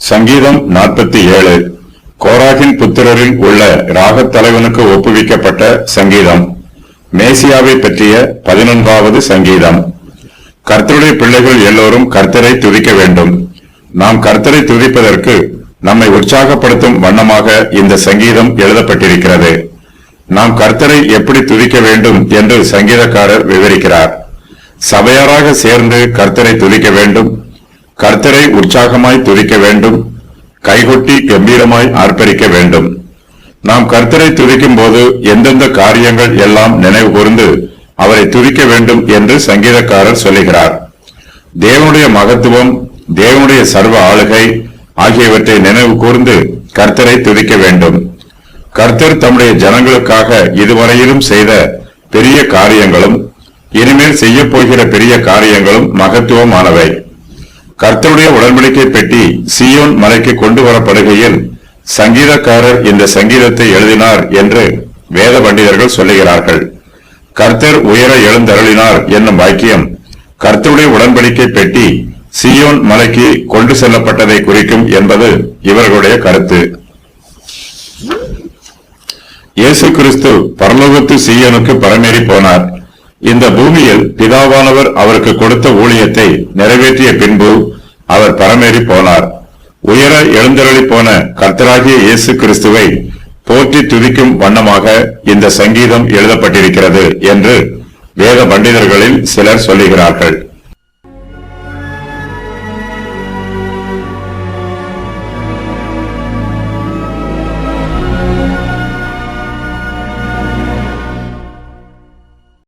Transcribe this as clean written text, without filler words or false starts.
சங்கீதம் 47. கோராகின் புத்திரரில் உள்ள ராகத் தலைவனுக்கு ஒப்புவிக்கப்பட்ட சங்கீதம். மேசியாவை பற்றிய 11வது சங்கீதம். கர்த்தருடைய பிள்ளைகள் எல்லோரும் கர்த்தரை துதிக்க வேண்டும். நாம் கர்த்தரை துதிப்பதற்கு நம்மை உற்சாகப்படுத்தும் வண்ணமாக இந்த சங்கீதம் எழுதப்பட்டிருக்கிறது. நாம் கர்த்தரை எப்படி துதிக்க வேண்டும் என்று சங்கீதக்காரர் விவரிக்கிறார். சபையாராக சேர்ந்து கர்த்தரை துதிக்க வேண்டும். கர்த்தரை உற்சாகமாய் துதிக்க வேண்டும். கைகொட்டி கம்பீரமாய் ஆர்ப்பரிக்க வேண்டும். நாம் கர்த்தரை துதிக்கும் போது எந்தெந்த காரியங்கள் எல்லாம் நினைவு கூர்ந்து அவரை துதிக்க வேண்டும் என்று சங்கீதக்காரர் சொல்லுகிறார். தேவனுடைய மகத்துவம், தேவனுடைய சர்வ ஆளுகை ஆகியவற்றை நினைவு கூர்ந்து கர்த்தரை துதிக்க வேண்டும். கர்த்தர் தம்முடைய ஜனங்களுக்காக இதுவரையிலும் செய்த பெரிய காரியங்களும் இனிமேல் செய்ய போகிற பெரிய காரியங்களும் மகத்துவமானவை. கர்த்தருடைய உடன்படிக்கை பெட்டி சீயோன் மலைக்கு கொண்டு வரப்படுகையில் சங்கீதக்காரர் இந்த சங்கீதத்தை எழுதினார் என்று வேத பண்டிதர்கள் சொல்லுகிறார்கள். கர்த்தர் உயர எழுந்தருளினார் என்னும் வாக்கியம் கர்த்தருடைய உடன்படிக்கை பெட்டி சீயோன் மலைக்கு கொண்டு செல்லப்பட்டதை குறிக்கும் என்பது இவர்களுடைய கருத்து. இயேசு கிறிஸ்து பரலோகத்து சீயோனுக்கு பரமேறி போனார். இந்த பூமியில் பிதாவானவர் அவருக்கு கொடுத்த ஊழியத்தை நிறைவேற்றிய பின்பு அவர் பரமேறி போனார். உயர எழுந்தருளி போன கர்த்தராகிய இயேசு கிறிஸ்துவை போற்றி துதிக்கும் வண்ணமாக இந்த சங்கீதம் எழுதப்பட்டிருக்கிறது என்று வேத பண்டிதர்களில் சிலர் சொல்லுகிறார்கள்.